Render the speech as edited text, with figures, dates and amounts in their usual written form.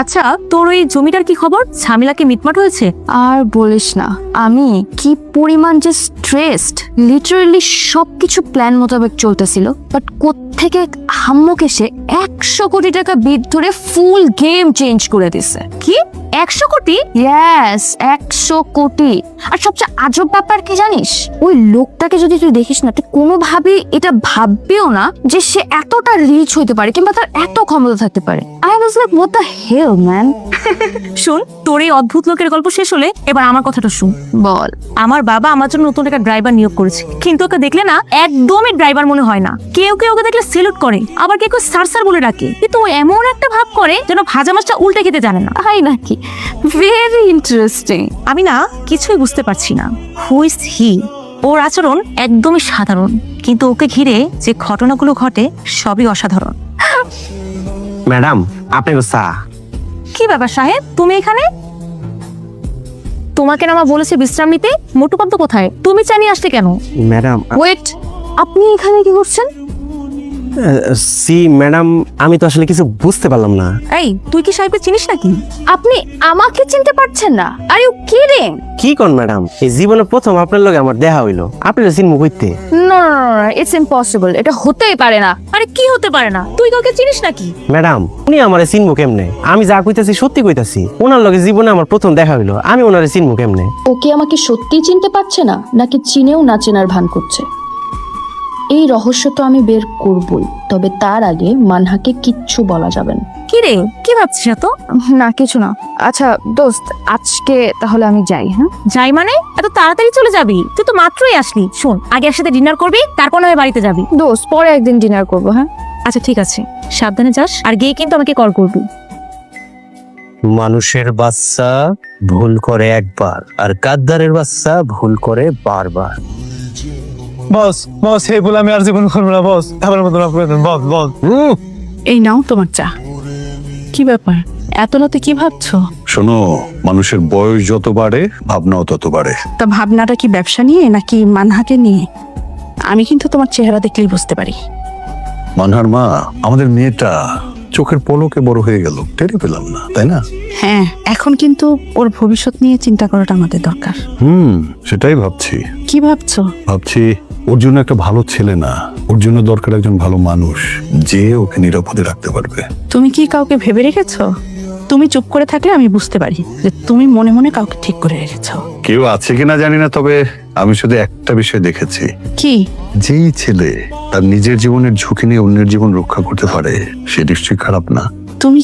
আচ্ছা, তোর ওই জমিটার কি খবর? ঝামেলা কি মিটমাট হয়েছে? আর বলিস না, আমি কি পরিমাণ যে স্ট্রেসড। লিটারালি সবকিছু প্ল্যান মোতাবেক চলতেছিল, বাট কোত্থেকে হাম্মক এসে 100 কোটি টাকা বিড ধরে ফুল গেম চেঞ্জ করে দিছে। কি 100 কোটি? ইয়েস, 100 কোটি। আর সবচেয়ে আজব ব্যাপার কি জানিস, ওই লোকটাকে যদি তুই দেখিস না, তুই কোনোভাবেই এটা ভাববেও না যে সে এতটা রিচ হইতে পারে কিংবা তার এত ক্ষমতা থাকতে পারে। I was like what the hell man. শুন, তোর এই অদ্ভুত লোকের গল্প শেষ হলে এবার আমার কথাটা শুন। বল। আমার বাবা আমার জন্য নতুন একটা ড্রাইভার নিয়োগ করেছে, কিন্তু ওকে দেখলে না একদমই ড্রাইভার মনে হয় না। কেউ কেউ ওকে দেখলে সেলুট করে, আবার কেউ কেউ স্যার স্যার বলে ডাকে, কিন্তু ও এমন একটা ভাব করে যেন ভাজা মাছটা উল্টে খেতে জানে না। তাই নাকি? Very interesting. আমি না কিছুই বুঝতে পারছি না, হু ইজ হি? ওর আচরণ একদমই সাধারণ, কিন্তু ওকে ঘিরে যে ঘটনাগুলো ঘটে সবই অসাধারণ। ম্যাডাম, আপনি চা। কি ব্যাপার সাহেব, তুমি এখানে? তোমাকে না মা বলেছে বিশ্রাম নিতে, মোটু পান্ত কোথায়? তুমি চা নিয়ে আসলে কেন? ম্যাডাম, ওয়েট, আপনি এখানে কি করছেন? সি ম্যাডাম, আমি তো আসলে কিছু বুঝতে পারলাম না। এই, তুই কি সাহেবকে চিনিস নাকি? আপনি আমাকে চিনতে পারছেন না? Are you kidding? কি কোন ম্যাডাম, এই জীবনে প্রথম আপনার লগে আমার দেখা হইলো, আপনি চিনমু কইতে? No no no, it's impossible. এটা হতেই পারে না। আরে কি হতে পারে না? তুই কাউকে চিনিস নাকি? ম্যাডাম, উনি আমারে চিনমু কেমনে? আমি যা কইতাছি সত্যি কইতাছি। ওনার লগে জীবনে আমার প্রথম দেখা হইলো, আমি ওনারে চিনমু কেমনে? ও কি আমাকে সত্যিই চিনতে পারছে না, নাকি চিনেও না চেনার ভান করছে? এই রহস্য তো আমি বের করবই, তবে তার আগে মানহাকে কিচ্ছু বলা যাবে না। কি রে, কি ভাবছিস এত? না কিছু না। আচ্ছা দোস্ত, আজকে তাহলে আমি যাই। হ্যাঁ যাই মানে? এত তাড়াতাড়ি চলে যাবি? তুই তো মাত্রই আসলি। শোন, আগে একসাথে ডিনার করবি, তারপর না হয় বাড়িতে যাবি। দোস্ত, পরে একদিন ডিনার করবো। হ্যাঁ আচ্ছা ঠিক আছে, সাবধানে যাস, আর গিয়ে কিন্তু আমাকে কল করবি। মানুষের বাচ্চা ভুল করে একবার, আর গাদ্দারের বাচ্চা ভুল করে বারবার। বস বস, এই বলে আমি আর জীবন করবো না বস। এবার মতো বস বস। এই নাও তোমার চা। কি ব্যাপার, এত রাতে কি ভাবছো? শোনো, মানুষের বয়স যত বাড়ে ভাবনাও তত বাড়ে। তা ভাবনাটা কি ব্যবসা নিয়ে নাকি মানহাকে নিয়ে? আমি কিন্তু তোমার চেহারা দেখলেই বুঝতে পারি। মানহার মা, আমাদের মেয়েটা চোখের পলকে বড় হয়ে গেল, টেরে পেলাম না, তাই না? হ্যাঁ, এখন কিন্তু ওর ভবিষ্যৎ নিয়ে চিন্তা করাটা আমাদের দরকার। সেটাই ভাবছি। কি ভাবছো? ভাবছি ওর জন্য একটা ভালো ছেলে না, ওর জন্য দরকার একজন ভালো মানুষ, যে ওকে নিরাপদে রাখতে পারবে। তুমি কি কাউকে ভেবে রেখেছো? তুমি চুপ করে থাকলে আমি বুঝতে পারি যে তুমি মনে মনে কাউকে ঠিক করে রেখেছো। কেউ আছে কিনা জানি না, তবে আমি শুধু একটা বিষয় দেখেছি। কি? যেই ছেলে তার নিজের জীবনের ঝুঁকি নিয়ে অন্যের জীবন রক্ষা করতে পারে, সে নিশ্চয়ই খারাপ না। তুমি